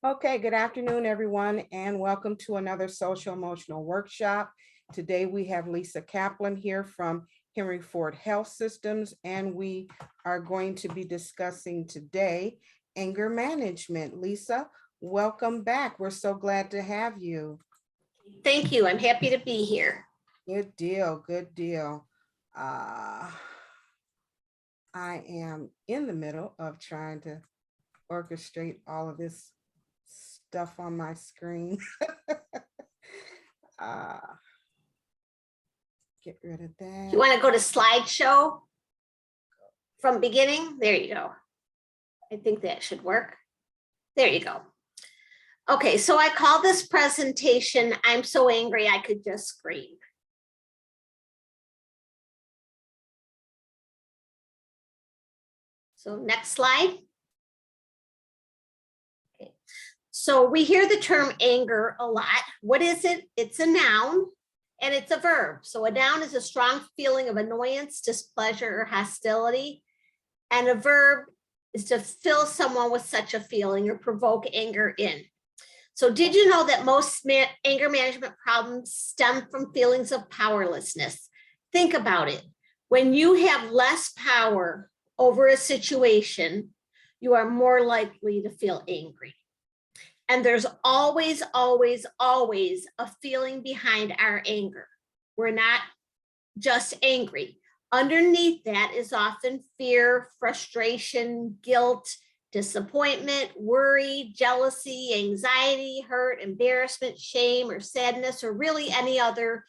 Okay, good afternoon, everyone, and welcome to another social emotional workshop. Today we have Lisa Kaplan here from Henry Ford Health Systems, and we are going to be discussing today anger management. Lisa, welcome back. We're so glad to have you. Thank you. I'm happy to be here. Good deal, good deal. I am in the middle of trying to orchestrate all of this stuff on my screen. Get rid of that. You want to go to slideshow from beginning? There you go. I think that should work. There you go. Okay, so I call this presentation, I'm so angry I could just scream. So next slide. Okay. So we hear the term anger a lot. What is it? It's a noun and it's a verb. So a noun is a strong feeling of annoyance, displeasure, or hostility. And a verb is to fill someone with such a feeling or provoke anger in. So did you know that most anger management problems stem from feelings of powerlessness? Think about it. When you have less power over a situation, you are more likely to feel angry. And there's always, always, always a feeling behind our anger. We're not just angry. Underneath that is often fear, frustration, guilt, disappointment, worry, jealousy, anxiety, hurt, embarrassment, shame, or sadness, or really any other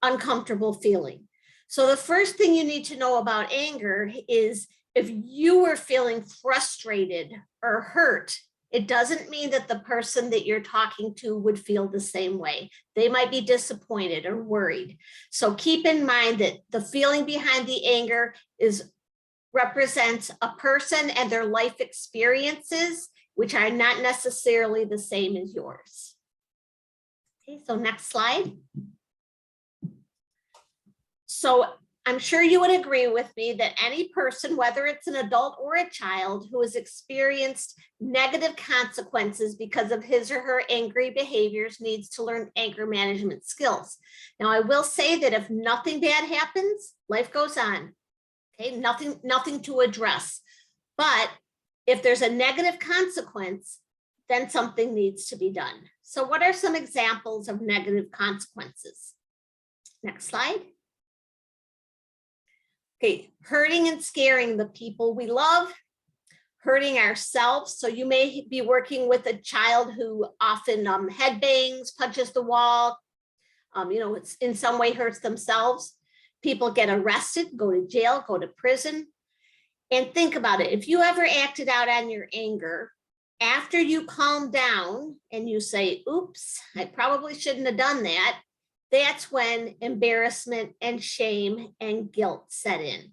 uncomfortable feeling. So the first thing you need to know about anger is if you were feeling frustrated or hurt, it doesn't mean that the person that you're talking to would feel the same way. They might be disappointed or worried. So keep in mind that the feeling behind the anger represents a person and their life experiences, which are not necessarily the same as yours. Okay, so next slide. So I'm sure you would agree with me that any person, whether it's an adult or a child who has experienced negative consequences because of his or her angry behaviors, needs to learn anger management skills. Now, I will say that if nothing bad happens, life goes on. Okay, nothing to address. But if there's a negative consequence, then something needs to be done. So what are some examples of negative consequences? Next slide. Okay, hurting and scaring the people we love, hurting ourselves. So you may be working with a child who often headbangs, punches the wall, it's in some way hurts themselves. People get arrested, go to jail, go to prison. And think about it. If you ever acted out on your anger, after you calm down and you say, oops, I probably shouldn't have done that, that's when embarrassment and shame and guilt set in.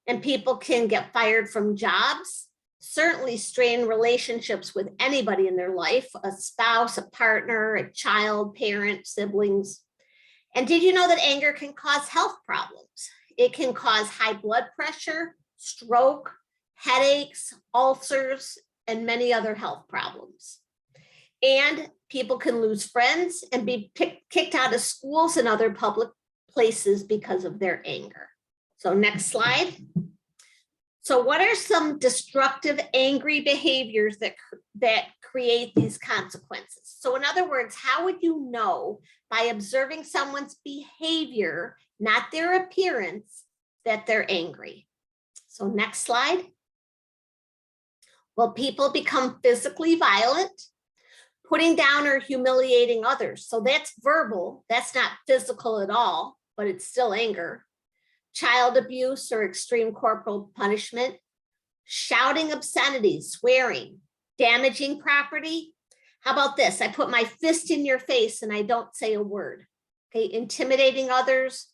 And people can get fired from jobs, certainly strain relationships with anybody in their life, a spouse, a partner, a child, parent, siblings. And did you know that anger can cause health problems? It can cause high blood pressure, stroke, headaches, ulcers, and many other health problems. And people can lose friends and be kicked out of schools and other public places because of their anger. So next slide. So what are some destructive, angry behaviors that create these consequences? So in other words, how would you know by observing someone's behavior, not their appearance, that they're angry? So next slide. Well, people become physically violent, putting down or humiliating others. So that's verbal, that's not physical at all, but it's still anger. Child abuse or extreme corporal punishment, shouting obscenities, swearing, damaging property. How about this? I put my fist in your face and I don't say a word. Okay, intimidating others,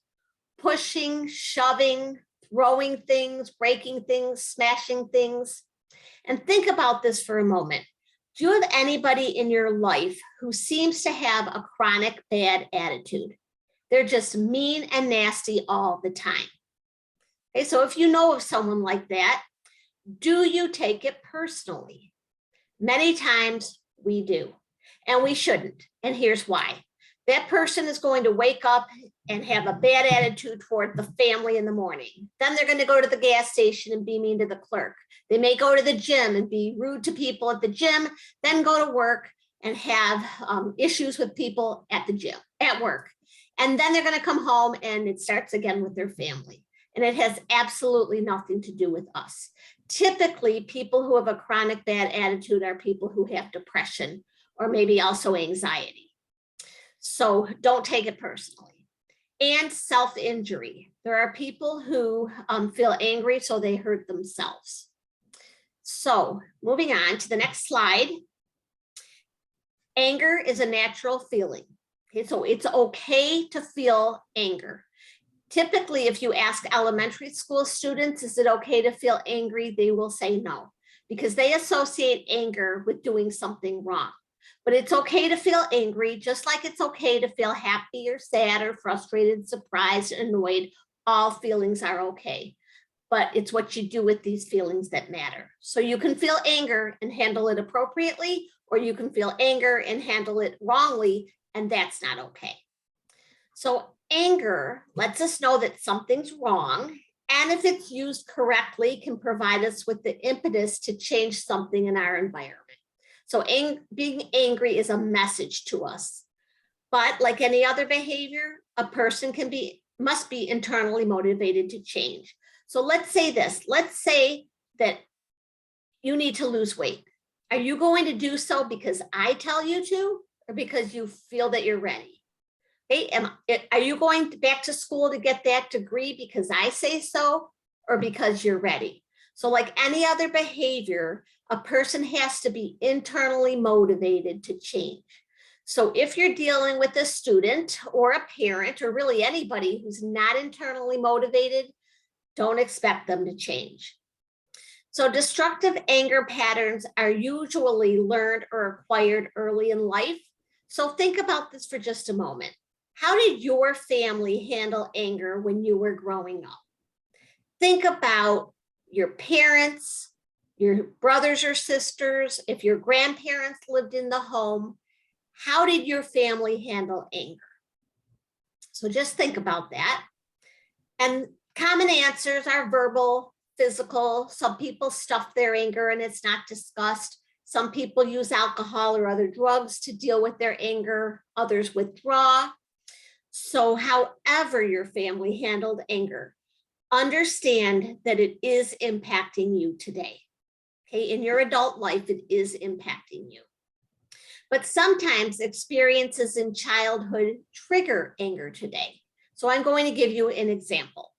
pushing, shoving, throwing things, breaking things, smashing things. And think about this for a moment. Do you have anybody in your life who seems to have a chronic bad attitude? They're just mean and nasty all the time. Okay, so if you know of someone like that, do you take it personally? Many times We do. And we shouldn't. And here's why. That person is going to wake up and have a bad attitude toward the family in the morning. Then they're going to go to the gas station and be mean to the clerk. They may go to the gym and be rude to people at the gym, then go to work and have issues with people at the gym, at work. And then they're going to come home and it starts again with their family. And it has absolutely nothing to do with us. Typically, people who have a chronic bad attitude are people who have depression or maybe also anxiety. So don't take it personally. And self-injury. There are people who feel angry, so they hurt themselves. So moving on to the next slide. Anger is a natural feeling. Okay, so it's okay to feel anger. Typically, if you ask elementary school students, is it okay to feel angry? They will say no, because they associate anger with doing something wrong. But it's okay to feel angry, just like it's okay to feel happy or sad or frustrated, surprised, annoyed. All feelings are okay. But it's what you do with these feelings that matter. So you can feel anger and handle it appropriately, or you can feel anger and handle it wrongly, and that's not okay. So anger lets us know that something's wrong, and if it's used correctly, can provide us with the impetus to change something in our environment. So being angry is a message to us. But like any other behavior, a person must be internally motivated to change. So let's say this. Let's say that you need to lose weight. Are you going to do so because I tell you to, or because you feel that you're ready? Okay, are you going back to school to get that degree because I say so, or because you're ready? So like any other behavior, a person has to be internally motivated to change. So if you're dealing with a student or a parent, or really anybody who's not internally motivated, don't expect them to change. So destructive anger patterns are usually learned or acquired early in life. So think about this for just a moment. How did your family handle anger when you were growing up? Think about your parents, your brothers or sisters, if your grandparents lived in the home. How did your family handle anger? So just think about that. And common answers are verbal, physical. Some people stuff their anger and it's not discussed. Some people use alcohol or other drugs to deal with their anger. Others withdraw. So however your family handled anger, understand that it is impacting you today. Okay, in your adult life, it is impacting you. But sometimes experiences in childhood trigger anger today. So I'm going to give you an example.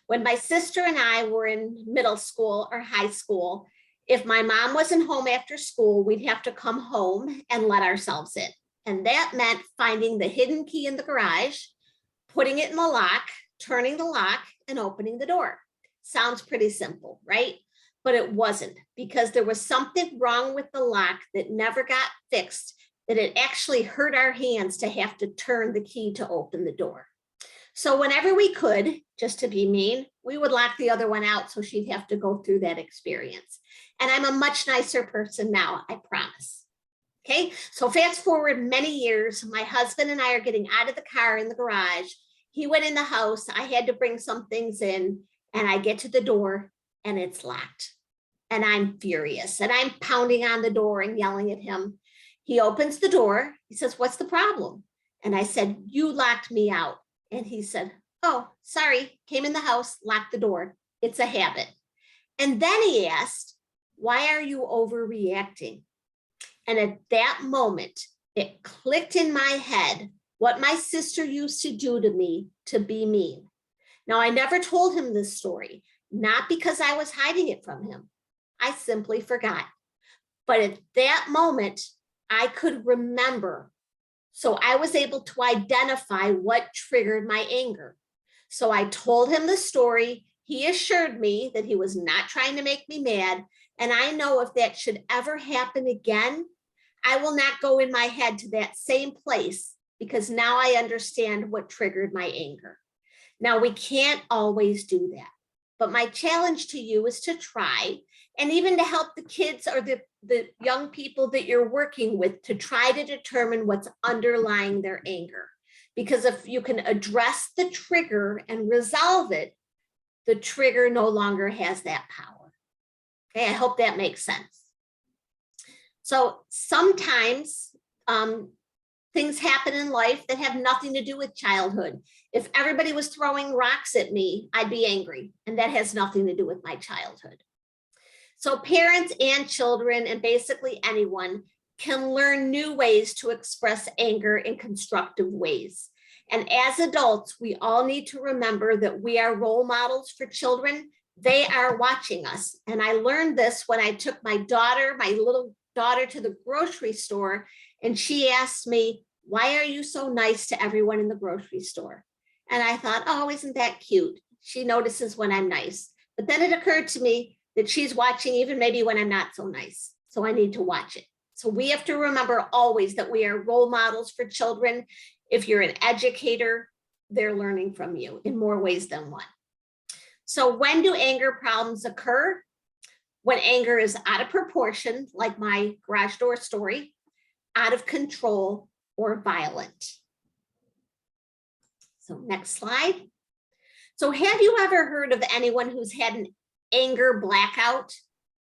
When my sister and I were in middle school or high school, if my mom wasn't home after school, we'd have to come home and let ourselves in. And that meant finding the hidden key in the garage, putting it in the lock, turning the lock, and opening the door. Sounds pretty simple, right? But it wasn't, because there was something wrong with the lock that never got fixed, that it actually hurt our hands to have to turn the key to open the door. So whenever we could, just to be mean, we would lock the other one out so she'd have to go through that experience. And I'm a much nicer person now, I promise. Okay, so fast forward many years, my husband and I are getting out of the car in the garage. He went in the house, I had to bring some things in, and I get to the door and it's locked. And I'm furious and I'm pounding on the door and yelling at him. He opens the door, he says, "What's the problem?" And I said, "You locked me out." And he said, "Oh, sorry, came in the house, locked the door. It's a habit." And then he asked, "Why are you overreacting?" And at that moment, it clicked in my head what my sister used to do to me to be mean. Now, I never told him this story, not because I was hiding it from him. I simply forgot. But at that moment, I could remember. So I was able to identify what triggered my anger. So I told him the story. He assured me that he was not trying to make me mad. And I know if that should ever happen again, I will not go in my head to that same place, because now I understand what triggered my anger. Now, we can't always do that. But my challenge to you is to try. and even to help the kids or the young people that you're working with to try to determine what's underlying their anger. Because if you can address the trigger and resolve it, the trigger no longer has that power. Okay, I hope that makes sense. So sometimes things happen in life that have nothing to do with childhood. If everybody was throwing rocks at me, I'd be angry, and that has nothing to do with my childhood. So parents and children, and basically anyone, can learn new ways to express anger in constructive ways. And as adults, we all need to remember that we are role models for children. They are watching us. And I learned this when I took my little daughter, to the grocery store, and she asked me, "Why are you so nice to everyone in the grocery store?" And I thought, oh, isn't that cute? She notices when I'm nice. But then it occurred to me that she's watching even maybe when I'm not so nice. So I need to watch it. So we have to remember always that we are role models for children. If you're an educator, they're learning from you in more ways than one. So when do anger problems occur? When anger is out of proportion, like my garage door story, out of control, or violent. So next slide. So have you ever heard of anyone who's had an anger blackout?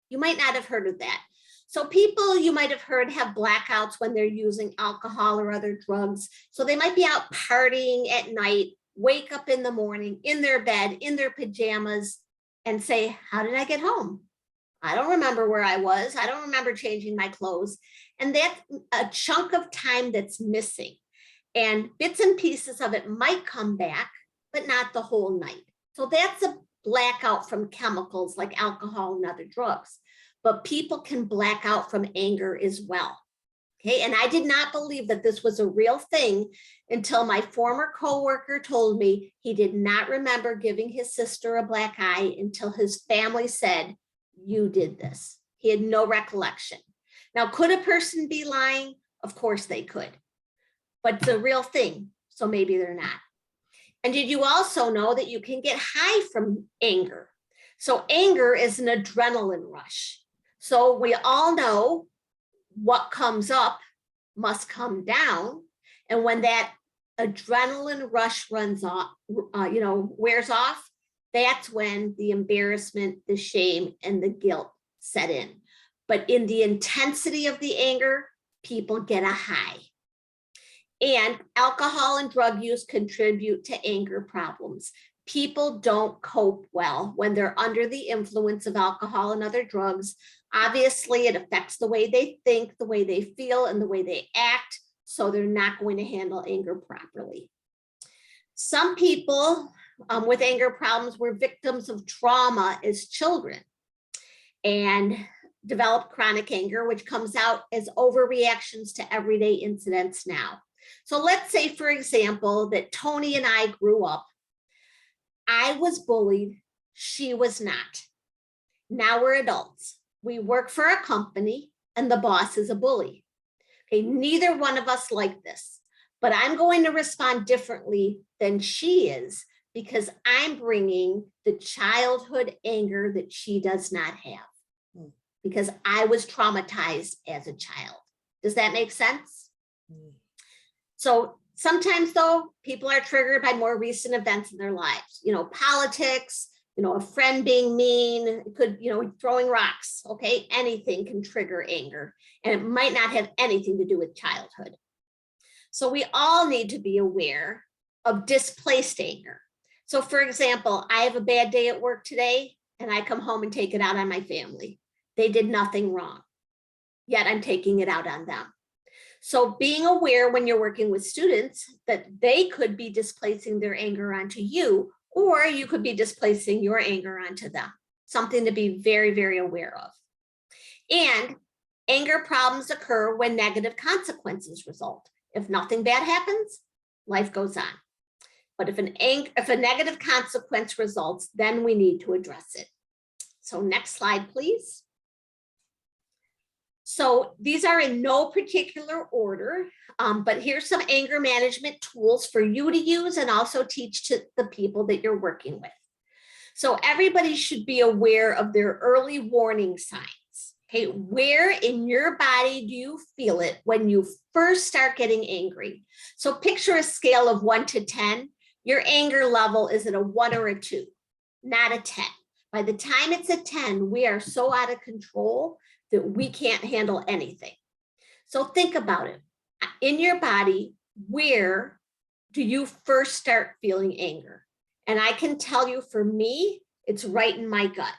You might not have heard of that. So people you might have heard have blackouts when they're using alcohol or other drugs. So they might be out partying at night, wake up in the morning in their bed, in their pajamas, and say, "How did I get home? I don't remember where I was. I don't remember changing my clothes." And that's a chunk of time that's missing. And bits and pieces of it might come back, but not the whole night. So that's a blackout from chemicals like alcohol and other drugs. But people can black out from anger as well. Okay, and I did not believe that this was a real thing until my former coworker told me he did not remember giving his sister a black eye until his family said, "You did this." He had no recollection. Now, could a person be lying? Of course they could, but it's a real thing, so maybe they're not. And did you also know that you can get high from anger? So anger is an adrenaline rush. So we all know what comes up must come down. And when that adrenaline rush runs off, wears off, that's when the embarrassment, the shame, and the guilt set in. But in the intensity of the anger, people get a high. And alcohol and drug use contribute to anger problems. People don't cope well when they're under the influence of alcohol and other drugs. Obviously, it affects the way they think, the way they feel, and the way they act, so they're not going to handle anger properly. Some people with anger problems were victims of trauma as children and developed chronic anger, which comes out as overreactions to everyday incidents now. So let's say, for example, that Tony and I grew up. I was bullied, she was not. Now we're adults. We work for a company and the boss is a bully. Okay, neither one of us like this, but I'm going to respond differently than she is because I'm bringing the childhood anger that she does not have because I was traumatized as a child. Does that make sense? So sometimes though, people are triggered by more recent events in their lives, politics, a friend being mean, it could, throwing rocks, okay? Anything can trigger anger, and it might not have anything to do with childhood. So we all need to be aware of displaced anger. So for example, I have a bad day at work today, and I come home and take it out on my family. They did nothing wrong, yet I'm taking it out on them. So being aware when you're working with students that they could be displacing their anger onto you, or you could be displacing your anger onto them. Something to be very, very aware of. And anger problems occur when negative consequences result. If nothing bad happens, life goes on. But if a negative consequence results, then we need to address it. So next slide, please. So these are in no particular order, but here's some anger management tools for you to use and also teach to the people that you're working with. So everybody should be aware of their early warning signs. Okay, where in your body do you feel it when you first start getting angry? So picture a scale of 1 to 10. Your anger level is at a 1 or a 2, not a 10. By the time it's a 10, we are so out of control that we can't handle anything. So think about it. In your body, where do you first start feeling anger? And I can tell you, for me, it's right in my gut.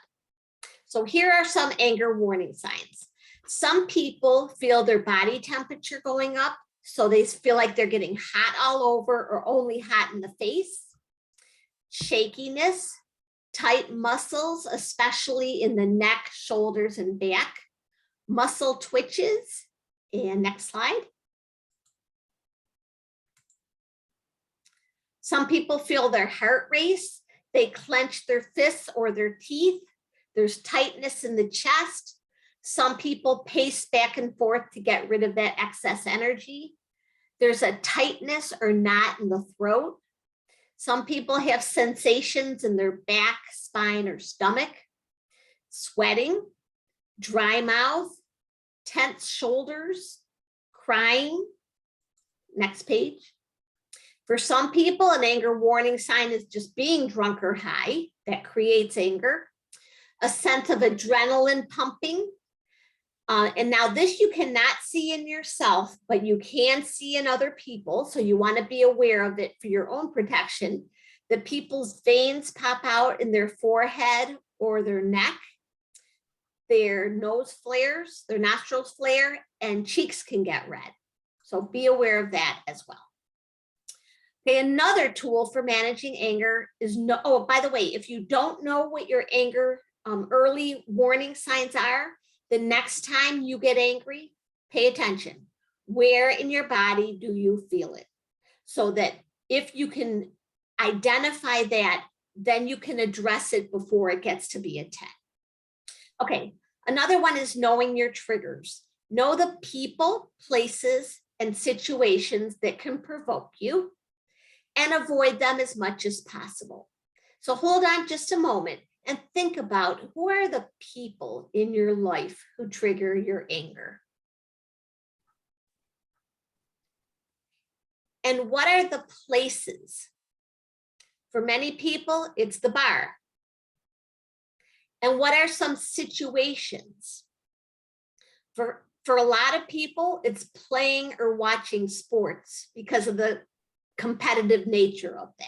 So here are some anger warning signs. Some people feel their body temperature going up, so they feel like they're getting hot all over or only hot in the face. Shakiness, tight muscles, especially in the neck, shoulders, and back. Muscle twitches. And next slide. Some people feel their heart race. They clench their fists or their teeth. There's tightness in the chest. Some people pace back and forth to get rid of that excess energy. There's a tightness or knot in the throat. Some people have sensations in their back, spine, or stomach. Sweating, dry mouth, tense shoulders, crying. Next page. For some people, an anger warning sign is just being drunk or high. That creates anger. A sense of adrenaline pumping. And now this you cannot see in yourself, but you can see in other people. So you want to be aware of it for your own protection. That people's veins pop out in their forehead or their neck. Their nose flares, their nostrils flare, and cheeks can get red. So be aware of that as well. Okay, another tool for managing anger is oh, by the way, if you don't know what your anger early warning signs are, the next time you get angry, pay attention. Where in your body do you feel it? So that if you can identify that, then you can address it before it gets to be a 10. Okay, another one is knowing your triggers. Know the people, places, and situations that can provoke you, and avoid them as much as possible. So hold on just a moment and think about, who are the people in your life who trigger your anger? And what are the places? For many people, it's the bar. And what are some situations? For a lot of people, it's playing or watching sports because of the competitive nature of that.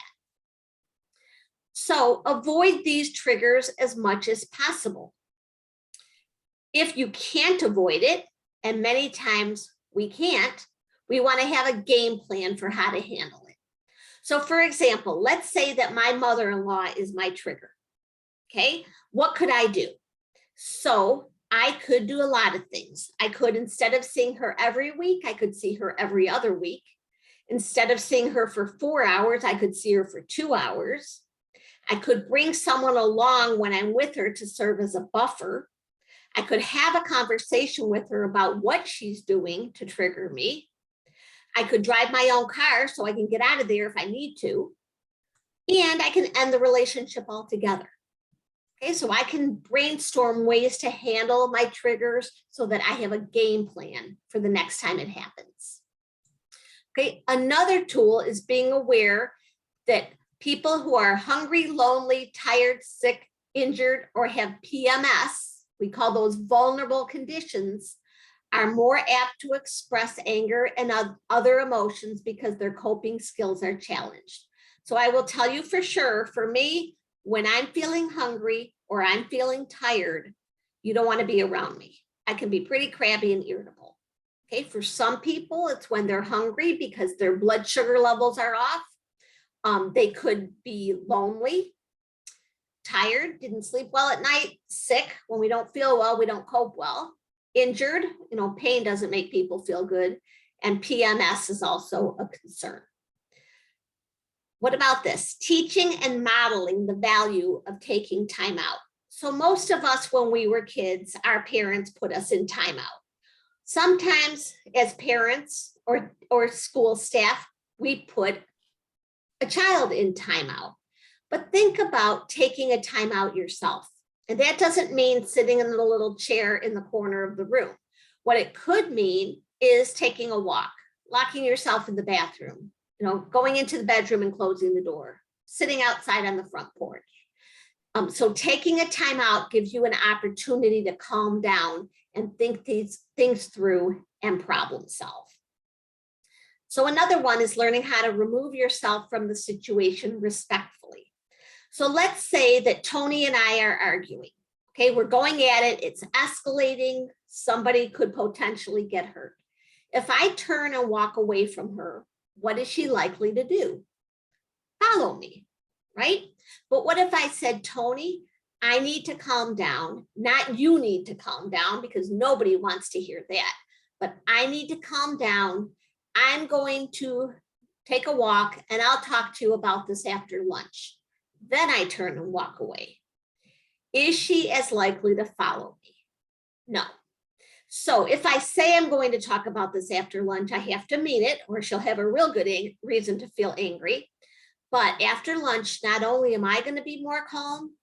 So avoid these triggers as much as possible. If you can't avoid it, and many times we can't, we want to have a game plan for how to handle it. So for example, let's say that my mother-in-law is my trigger. Okay, what could I do? So I could do a lot of things. I could, instead of seeing her every week, I could see her every other week. Instead of seeing her for 4 hours, I could see her for 2 hours. I could bring someone along when I'm with her to serve as a buffer. I could have a conversation with her about what she's doing to trigger me. I could drive my own car so I can get out of there if I need to. And I can end the relationship altogether. Okay, so I can brainstorm ways to handle my triggers so that I have a game plan for the next time it happens. Okay, another tool is being aware that people who are hungry, lonely, tired, sick, injured, or have PMS, we call those vulnerable conditions, are more apt to express anger and other emotions because their coping skills are challenged. So I will tell you for sure, for me, when I'm feeling hungry or I'm feeling tired, you don't want to be around me. I can be pretty crabby and irritable. Okay, for some people, it's when they're hungry because their blood sugar levels are off. They could be lonely, tired, didn't sleep well at night, sick. When we don't feel well, we don't cope well. Injured, pain doesn't make people feel good. And PMS is also a concern. What about this? Teaching and modeling the value of taking time out. So most of us, when we were kids, our parents put us in timeout. Sometimes as parents or school staff, we put a child in timeout. But think about taking a time out yourself. And that doesn't mean sitting in the little chair in the corner of the room. What it could mean is taking a walk, locking yourself in the bathroom, going into the bedroom and closing the door, sitting outside on the front porch. So taking a time out gives you an opportunity to calm down and think these things through and problem solve. So another one is learning how to remove yourself from the situation respectfully. So let's say that Tony and I are arguing. Okay, we're going at it, it's escalating, somebody could potentially get hurt. If I turn and walk away from her, what is she likely to do? Follow me, right? But what if I said, Tony, I need to calm down, not you need to calm down, because nobody wants to hear that, but I need to calm down. I'm going to take a walk and I'll talk to you about this after lunch. Then I turn and walk away. Is she as likely to follow me? No. So if I say I'm going to talk about this after lunch, I have to mean it, or she'll have a real good reason to feel angry. But after lunch, not only am I going to be more calm,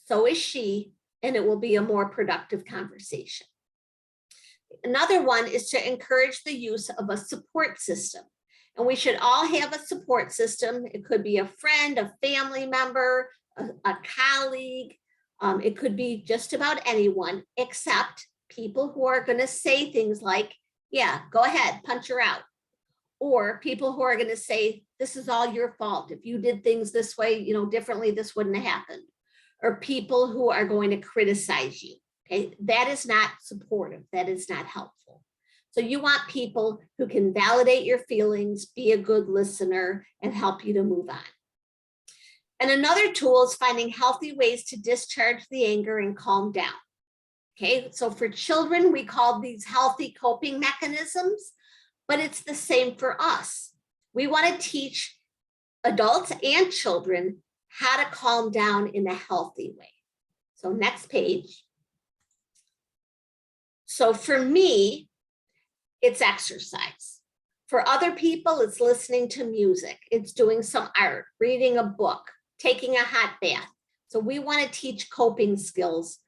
so is she, and it will be a more productive conversation. Another one is to encourage the use of a support system. And we should all have a support system. It could be a friend, a family member, a colleague. It could be just about anyone, except people who are going to say things like, yeah, go ahead, punch her out. Or people who are going to say, this is all your fault. If you did things this way, differently, this wouldn't have happened. Or people who are going to criticize you. Okay, that is not supportive. That is not helpful. So you want people who can validate your feelings, be a good listener, and help you to move on. And another tool is finding healthy ways to discharge the anger and calm down. Okay, so for children, we call these healthy coping mechanisms, but it's the same for us. We want to teach adults and children how to calm down in a healthy way. So next page. So for me, it's exercise. For other people, it's listening to music. It's doing some art, reading a book, taking a hot bath. So we want to teach coping skills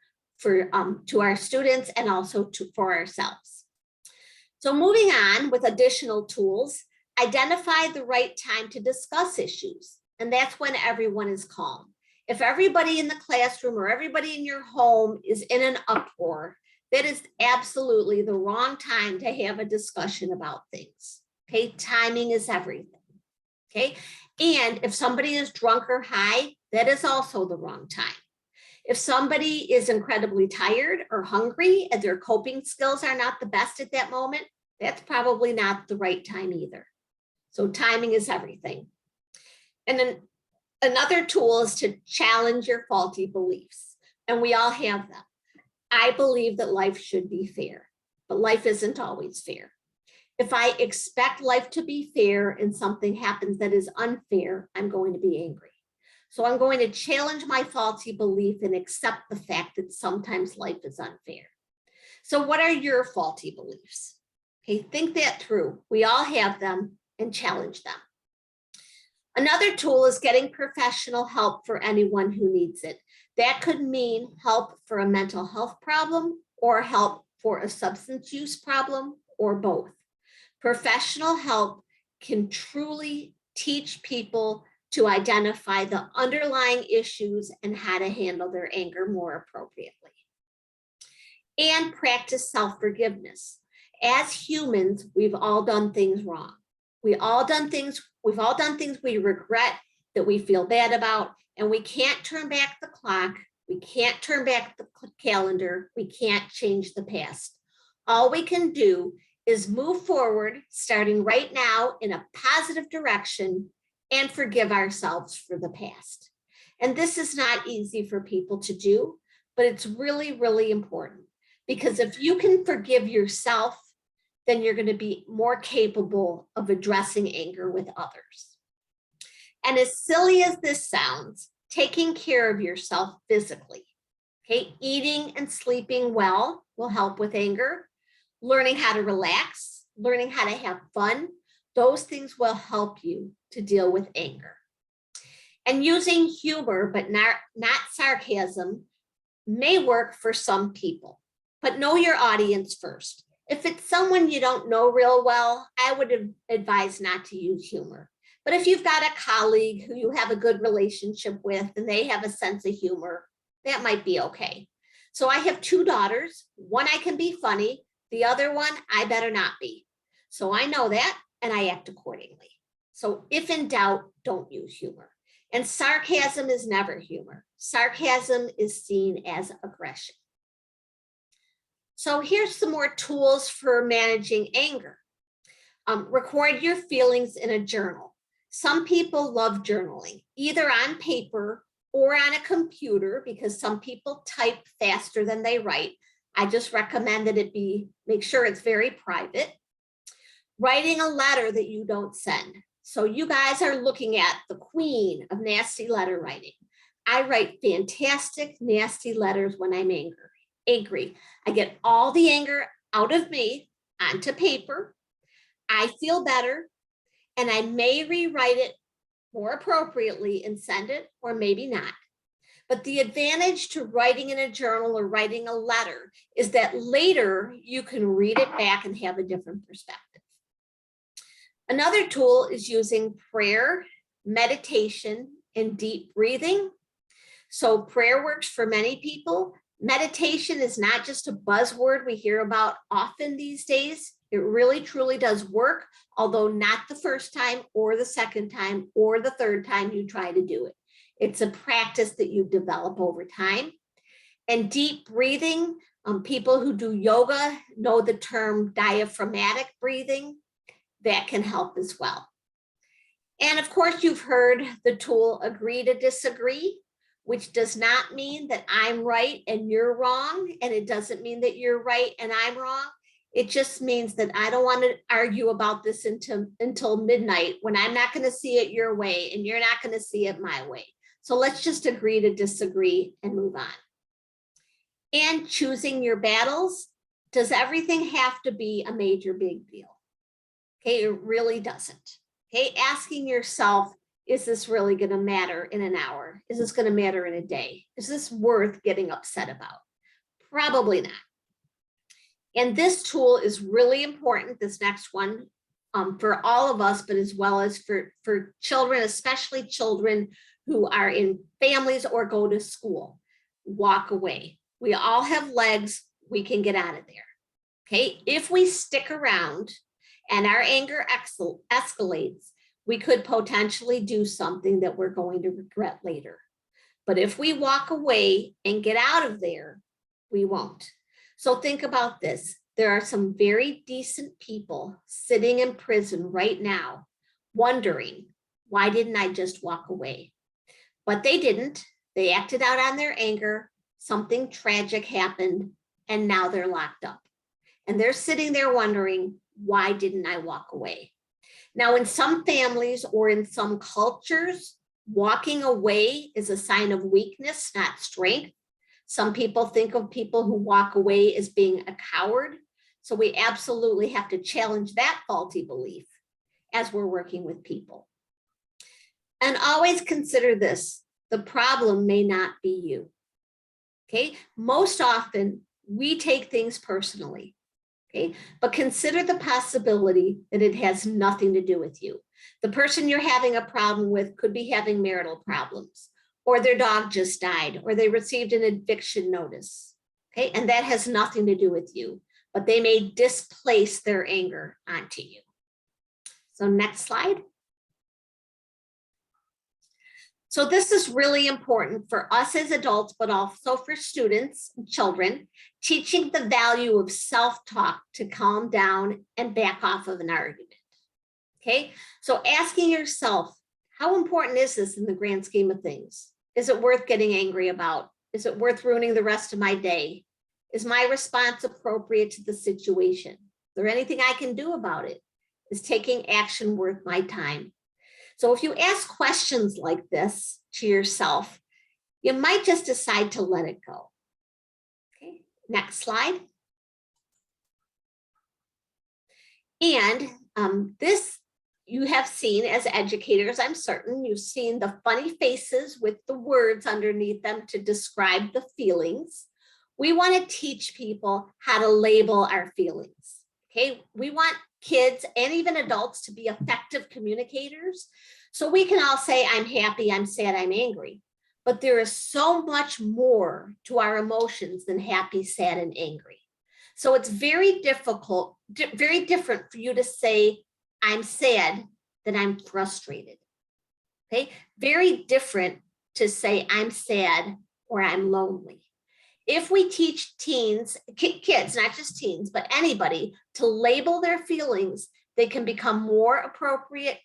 to our students and also for ourselves. So moving on with additional tools, identify the right time to discuss issues. And that's when everyone is calm. If everybody in the classroom or everybody in your home is in an uproar, that is absolutely the wrong time to have a discussion about things. Okay, timing is everything. Okay, and if somebody is drunk or high, that is also the wrong time. If somebody is incredibly tired or hungry and their coping skills are not the best at that moment, that's probably not the right time either. So timing is everything. And then another tool is to challenge your faulty beliefs. And we all have them. I believe that life should be fair, but life isn't always fair. If I expect life to be fair and something happens that is unfair, I'm going to be angry. So I'm going to challenge my faulty belief and accept the fact that sometimes life is unfair. So what are your faulty beliefs? Okay, think that through. We all have them, and challenge them. Another tool is getting professional help for anyone who needs it. That could mean help for a mental health problem or help for a substance use problem or both. Professional help can truly teach people to identify the underlying issues and how to handle their anger more appropriately. And practice self-forgiveness. As humans, we've all done things wrong. We've all done things we regret, that we feel bad about, and we can't turn back the clock. We can't turn back the calendar. We can't change the past. All we can do is move forward, starting right now in a positive direction, and forgive ourselves for the past. And this is not easy for people to do, but it's really, really important, because if you can forgive yourself, then you're going to be more capable of addressing anger with others. And as silly as this sounds, taking care of yourself physically, okay, eating and sleeping well will help with anger. Learning how to relax, learning how to have fun, those things will help you to deal with anger. And using humor, but not sarcasm, may work for some people, but know your audience first. If it's someone you don't know real well, I would advise not to use humor. But if you've got a colleague who you have a good relationship with and they have a sense of humor, that might be okay. So I have 2 daughters. One I can be funny, the other one I better not be. So I know that and I act accordingly. So if in doubt, don't use humor. And sarcasm is never humor. Sarcasm is seen as aggression. So here's some more tools for managing anger. Record your feelings in a journal. Some people love journaling, either on paper or on a computer, because some people type faster than they write. I just recommend that make sure it's very private. Writing a letter that you don't send. So you guys are looking at the queen of nasty letter writing. I write fantastic, nasty letters when I'm angry. I get all the anger out of me onto paper. I feel better, and I may rewrite it more appropriately and send it, or maybe not. But the advantage to writing in a journal or writing a letter is that later you can read it back and have a different perspective. Another tool is using prayer, meditation, and deep breathing. So prayer works for many people. Meditation is not just a buzzword we hear about often these days. It really truly does work, although not the first time or the second time or the third time you try to do it. It's a practice that you develop over time. And deep breathing, people who do yoga know the term diaphragmatic breathing. That can help as well. And of course, you've heard the tool agree to disagree, which does not mean that I'm right and you're wrong. And it doesn't mean that you're right and I'm wrong. It just means that I don't want to argue about this until midnight when I'm not going to see it your way and you're not going to see it my way. So let's just agree to disagree and move on. And choosing your battles. Does everything have to be a major big deal? Okay, it really doesn't. Okay, asking yourself, is this really going to matter in an hour? Is this going to matter in a day? Is this worth getting upset about? Probably not. And this tool is really important, this next one, for all of us, but as well as for children, especially children who are in families or go to school. Walk away. We all have legs. We can get out of there. Okay, if we stick around and our anger escalates, we could potentially do something that we're going to regret later. But if we walk away and get out of there, we won't. So think about this. There are some very decent people sitting in prison right now, wondering, why didn't I just walk away? But they didn't. They acted out on their anger. Something tragic happened, and now they're locked up. And they're sitting there wondering, why didn't I walk away? Now, in some families or in some cultures, walking away is a sign of weakness, not strength. Some people think of people who walk away as being a coward. So we absolutely have to challenge that faulty belief as we're working with people. And always consider this, the problem may not be you. Okay, most often we take things personally. Okay, but consider the possibility that it has nothing to do with you. The person you're having a problem with could be having marital problems, or their dog just died, or they received an eviction notice. Okay, and that has nothing to do with you, but they may displace their anger onto you. So next slide. So this is really important for us as adults, but also for students and children, teaching the value of self-talk to calm down and back off of an argument. Okay, so asking yourself, how important is this in the grand scheme of things? Is it worth getting angry about? Is it worth ruining the rest of my day? Is my response appropriate to the situation? Is there anything I can do about it? Is taking action worth my time? So if you ask questions like this to yourself, you might just decide to let it go. Okay, next slide. And this you have seen as educators, I'm certain you've seen the funny faces with the words underneath them to describe the feelings. We want to teach people how to label our feelings. Okay, we want kids and even adults to be effective communicators. So we can all say, I'm happy, I'm sad, I'm angry. But there is so much more to our emotions than happy, sad, and angry. So it's very difficult, very different for you to say, I'm sad than I'm frustrated. Okay, very different to say I'm sad or I'm lonely. If we teach teens, kids, not just teens, but anybody, to label their feelings, they can become more appropriate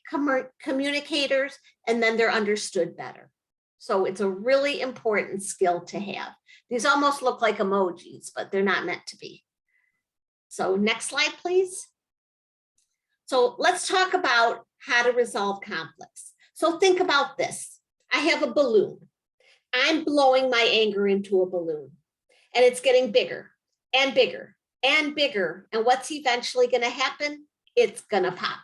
communicators, and then they're understood better. So it's a really important skill to have. These almost look like emojis, but they're not meant to be. So next slide, please. So let's talk about how to resolve conflicts. So think about this. I have a balloon. I'm blowing my anger into a balloon, and it's getting bigger and bigger and bigger. And what's eventually going to happen? It's going to pop.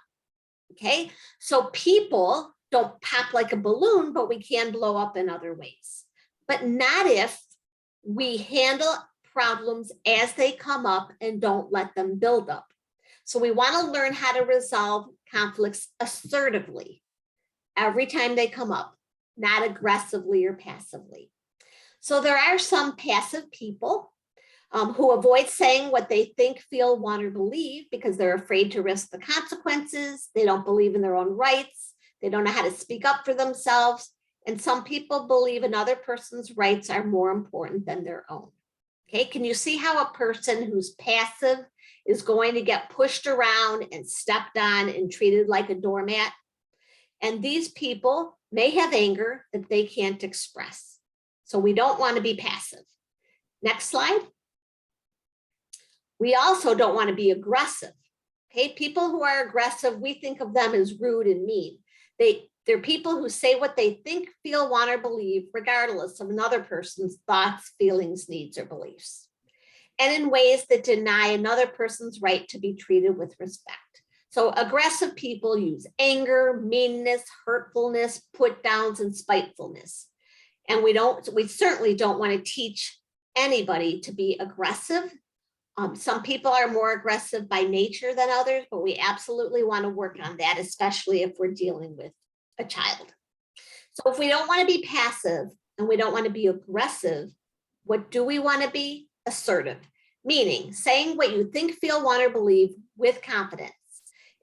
Okay. So people don't pop like a balloon, but we can blow up in other ways. But not if we handle problems as they come up and don't let them build up. So we want to learn how to resolve conflicts assertively every time they come up, not aggressively or passively. So there are some passive people who avoid saying what they think, feel, want, or believe because they're afraid to risk the consequences. They don't believe in their own rights. They don't know how to speak up for themselves. And some people believe another person's rights are more important than their own. Okay, can you see how a person who's passive is going to get pushed around and stepped on and treated like a doormat? And these people may have anger that they can't express. So we don't want to be passive. Next slide. We also don't want to be aggressive. Okay, people who are aggressive, we think of them as rude and mean. They're people who say what they think, feel, want, or believe, regardless of another person's thoughts, feelings, needs, or beliefs, and in ways that deny another person's right to be treated with respect. So aggressive people use anger, meanness, hurtfulness, put downs, and spitefulness. And we certainly don't want to teach anybody to be aggressive. Some people are more aggressive by nature than others, but we absolutely want to work on that, especially if we're dealing with a child. So if we don't want to be passive and we don't want to be aggressive, what do we want to be? Assertive, meaning saying what you think, feel, want, or believe with confidence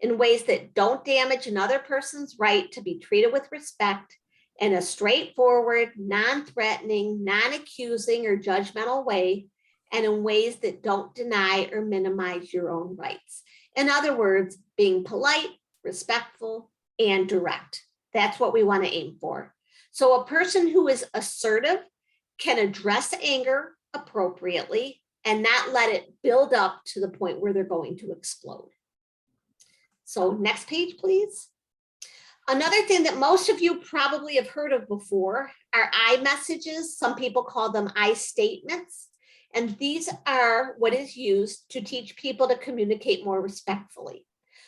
in ways that don't damage another person's right to be treated with respect in a straightforward, non-threatening, non-accusing, or judgmental way, and in ways that don't deny or minimize your own rights. In other words, being polite, respectful, and direct. That's what we want to aim for. So a person who is assertive can address anger appropriately and not let it build up to the point where they're going to explode. So next page, please. Another thing that most of you probably have heard of before are I messages. Some people call them I statements. And these are what is used to teach people to communicate more respectfully.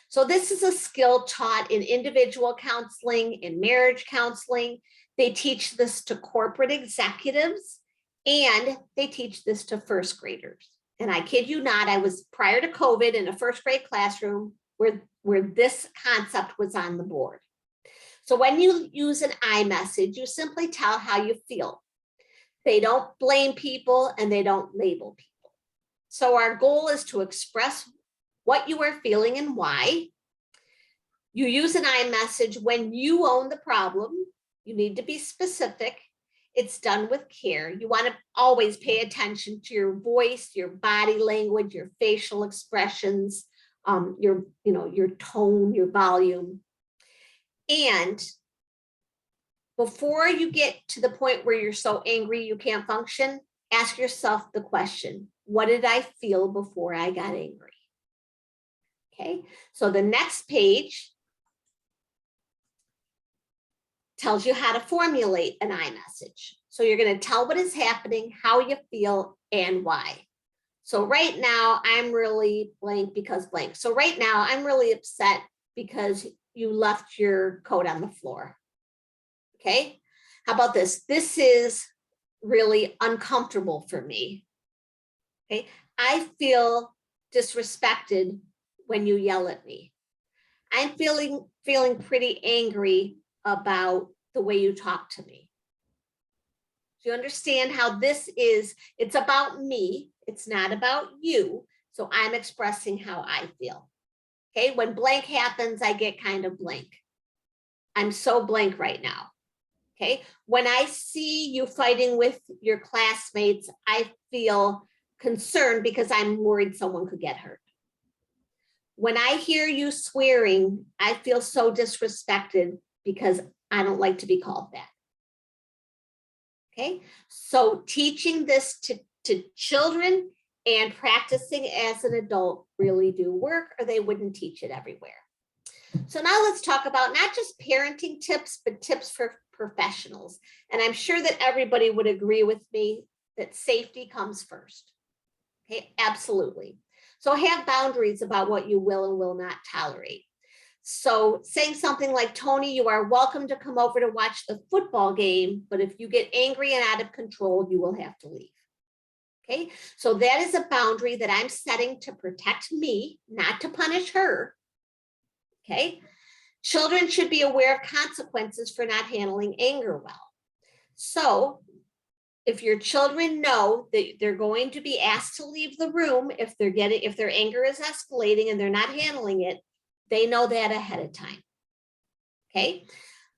So this is a skill taught in individual counseling, in marriage counseling. They teach this to corporate executives, and they teach this to first graders. And I kid you not, I was prior to COVID in a first grade classroom where this concept was on the board. So when you use an I message, you simply tell how you feel. They don't blame people and they don't label people. So our goal is to express what you are feeling and why. You use an I message when you own the problem. You need to be specific. It's done with care. You want to always pay attention to your voice, your body language, your facial expressions, your tone, your volume. And before you get to the point where you're so angry you can't function, ask yourself the question, what did I feel before I got angry? Okay, so the next page tells you how to formulate an I message. So you're going to tell what is happening, how you feel, and why. So right now, I'm really blank because blank. So right now, I'm really upset because you left your coat on the floor. Okay, how about this? This is really uncomfortable for me. Okay, I feel disrespected when you yell at me. I'm feeling pretty angry about the way you talk to me. Do you understand how this is? It's about me. It's not about you. So I'm expressing how I feel. Okay, when blank happens, I get kind of blank. I'm so blank right now. Okay, when I see you fighting with your classmates, I feel concerned because I'm worried someone could get hurt. When I hear you swearing, I feel so disrespected because I don't like to be called that. Okay, so teaching this to children and practicing as an adult really do work, or they wouldn't teach it everywhere. So now let's talk about not just parenting tips, but tips for professionals. And I'm sure that everybody would agree with me that safety comes first. Okay, absolutely. So have boundaries about what you will and will not tolerate. So saying something like, Tony, you are welcome to come over to watch the football game, but if you get angry and out of control, you will have to leave. Okay, so that is a boundary that I'm setting to protect me, not to punish her. Okay, children should be aware of consequences for not handling anger well. So if your children know that they're going to be asked to leave the room if their anger is escalating and they're not handling it, they know that ahead of time. Okay,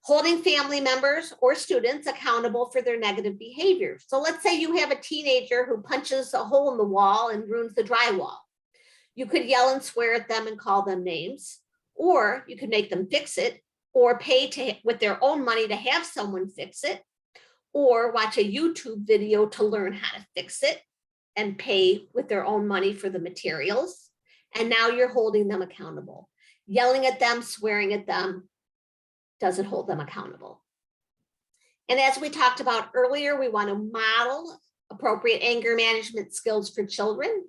holding family members or students accountable for their negative behavior. So let's say you have a teenager who punches a hole in the wall and ruins the drywall. You could yell and swear at them and call them names, or you could make them fix it, or pay with their own money to have someone fix it, or watch a YouTube video to learn how to fix it and pay with their own money for the materials. And now you're holding them accountable. Yelling at them, swearing at them doesn't hold them accountable. And as we talked about earlier, we want to model appropriate anger management skills for children.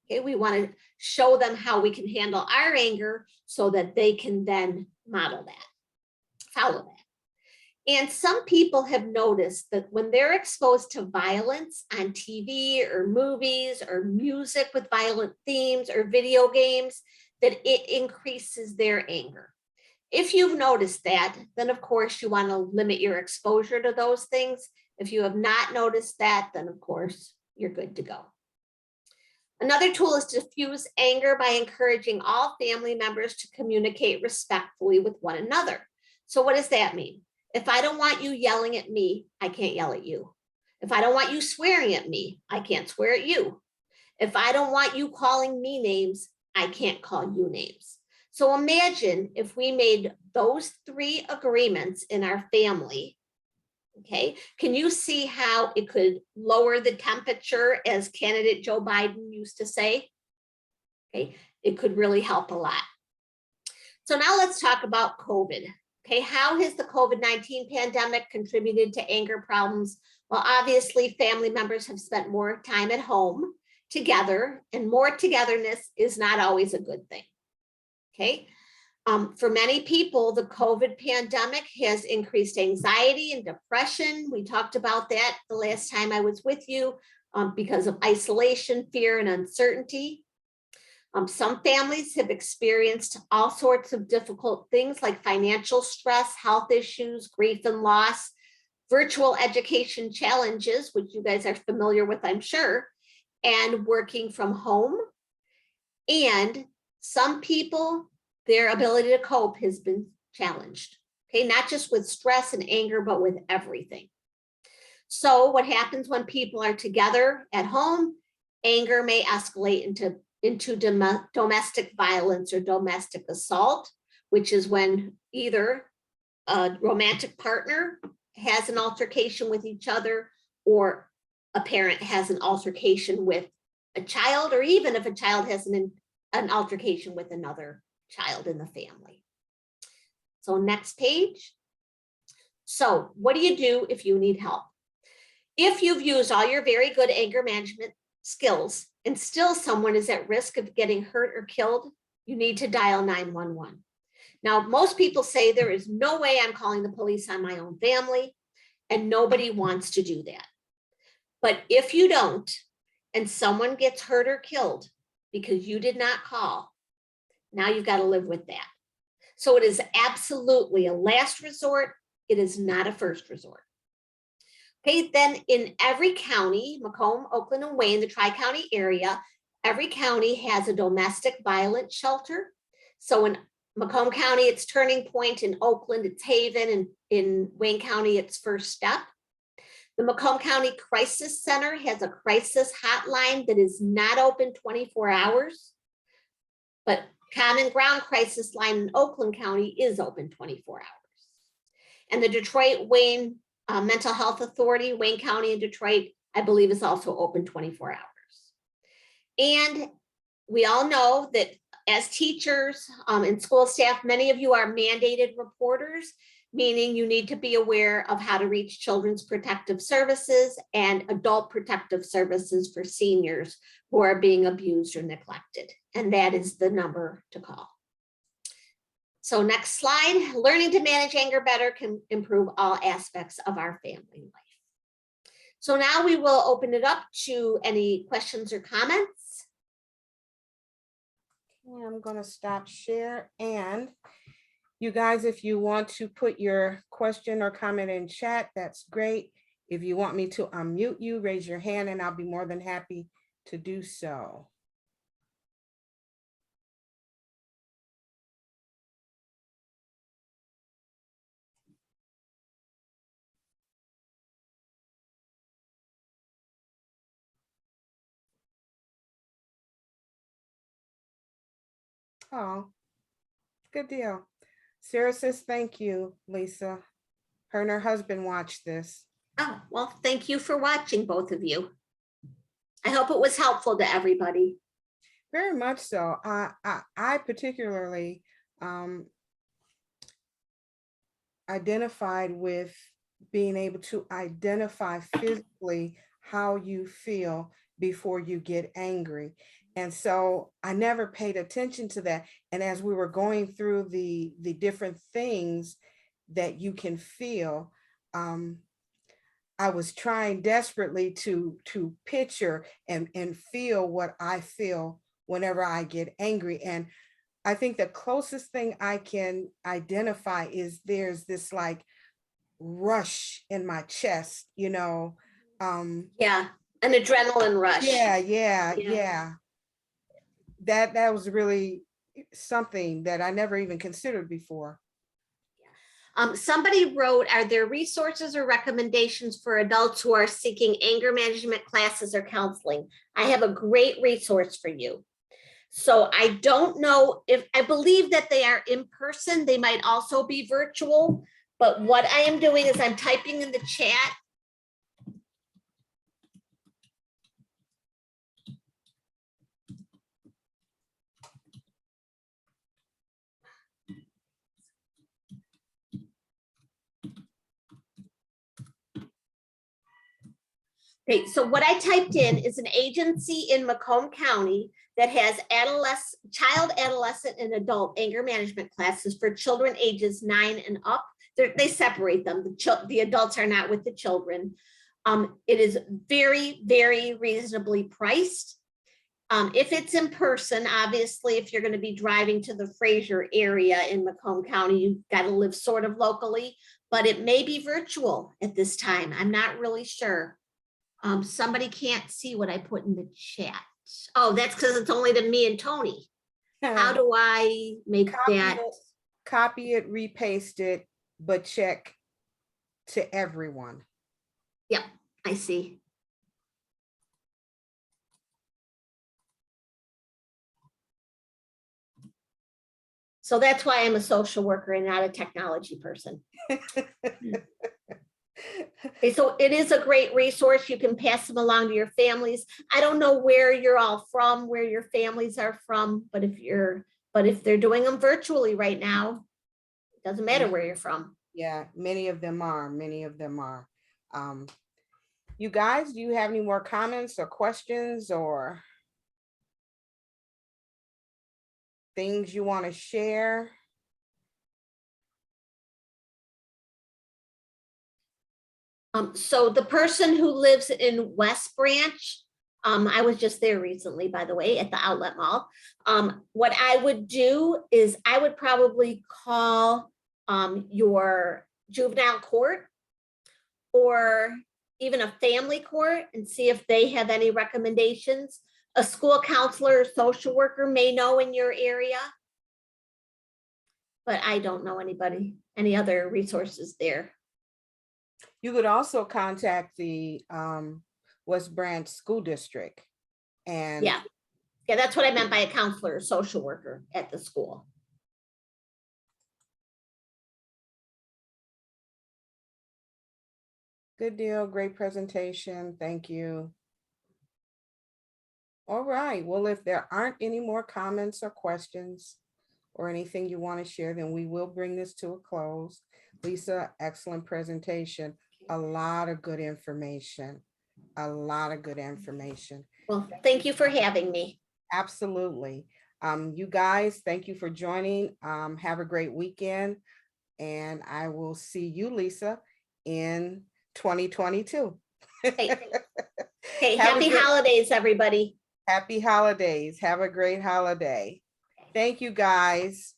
Okay, we want to show them how we can handle our anger so that they can then model that, follow that. And some people have noticed that when they're exposed to violence on TV or movies or music with violent themes or video games, that it increases their anger. If you've noticed that, then of course you want to limit your exposure to those things. If you have not noticed that, then of course you're good to go. Another tool is to diffuse anger by encouraging all family members to communicate respectfully with one another. So what does that mean? If I don't want you yelling at me, I can't yell at you. If I don't want you swearing at me, I can't swear at you. If I don't want you calling me names, I can't call you names. So imagine if we made those 3 agreements in our family. Okay, can you see how it could lower the temperature, as candidate Joe Biden used to say? Okay, it could really help a lot. So now let's talk about COVID. Okay, how has the COVID-19 pandemic contributed to anger problems? Well, obviously, family members have spent more time at home together, and more togetherness is not always a good thing. Okay, for many people, the COVID pandemic has increased anxiety and depression. We talked about that the last time I was with you because of isolation, fear, and uncertainty. Some families have experienced all sorts of difficult things like financial stress, health issues, grief and loss, virtual education challenges, which you guys are familiar with, I'm sure, and working from home. And some people, their ability to cope has been challenged. Okay, not just with stress and anger, but with everything. So what happens when people are together at home? Anger may escalate into domestic violence or domestic assault, which is when either a romantic partner has an altercation with each other, or a parent has an altercation with a child, or even if a child has an altercation with another child in the family. So next page. So what do you do if you need help? If you've used all your very good anger management skills and still someone is at risk of getting hurt or killed, you need to dial 911. Now, most people say there is no way I'm calling the police on my own family, and nobody wants to do that. But if you don't, and someone gets hurt or killed because you did not call, now you've got to live with that. So it is absolutely a last resort. It is not a first resort. Okay, then in every county, Macomb, Oakland, and Wayne, the Tri-County area, every county has a domestic violence shelter. So in Macomb County, it's Turning Point. In Oakland, it's Haven. And in Wayne County, it's First Step. The Macomb County Crisis Center has a crisis hotline that is not open 24 hours, but Common Ground Crisis Line in Oakland County is open 24 hours. And the Detroit Wayne Mental Health Authority, Wayne County and Detroit, I believe is also open 24 hours. And we all know that as teachers and school staff, many of you are mandated reporters, meaning you need to be aware of how to reach Children's Protective Services and Adult Protective Services for seniors who are being abused or neglected. And that is the number to call. So next slide, learning to manage anger better can improve all aspects of our family life. So now we will open it up to any questions or comments. Okay, I'm going to stop share, and you guys, if you want to put your question or comment in chat, that's great. If you want me to unmute you, raise your hand and I'll be more than happy to do so. Oh, good deal. Sarah says, thank you, Lisa. Her and her husband watched this. Oh, well, thank you for watching, both of you. I hope it was helpful to everybody. Very much so. I particularly identified with being able to identify physically how you feel before you get angry. And so I never paid attention to that. And as we were going through the different things that you can feel, I was trying desperately to picture and feel what I feel whenever I get angry. And I think the closest thing I can identify is there's this like rush in my chest, you know. Yeah, an adrenaline rush. Yeah. That was really something that I never even considered before. Somebody wrote, are there resources or recommendations for adults who are seeking anger management classes or counseling? I have a great resource for you. So I don't know if, I believe that they are in person. They might also be virtual, but what I am doing is I'm typing in the chat. Okay, so what I typed in is an agency in Macomb County that has child, adolescent, and adult anger management classes for children ages 9 and up. They separate them. The adults are not with the children. It is very, very reasonably priced. If it's in person, obviously, if you're going to be driving to the Fraser area in Macomb County, you've got to live sort of locally, but it may be virtual at this time. I'm not really sure. Somebody can't see what I put in the chat. Oh, that's because it's only to me and Tony. How do I make that? Copy it, repaste it, but check to everyone. Yep, I see. So that's why I'm a social worker and not a technology person. Okay, so it is a great resource. You can pass them along to your families. I don't know where you're all from, where your families are from, but if they're doing them virtually right now, it doesn't matter where you're from. Yeah, many of them are. You guys, do you have any more comments or questions or things you want to share? So the person who lives in West Branch, I was just there recently, by the way, at the outlet mall. What I would do is I would probably call your juvenile court or even a family court and see if they have any recommendations. A school counselor or social worker may know in your area, but I don't know any other resources there. You could also contact the West Branch School District. And Yeah, that's what I meant by a counselor or social worker at the school. good deal, great presentation. Thank you. All right, well, if there aren't any more comments or questions or anything you want to share, then we will bring this to a close. Lisa, excellent presentation. A lot of good information. A lot of good information. Well, thank you for having me. Absolutely. You guys, thank you for joining. Have a great weekend. And I will see you, Lisa, in 2022. Okay, okay, Have a happy good- holidays, everybody. Happy holidays. Have a great holiday. Thank you, guys.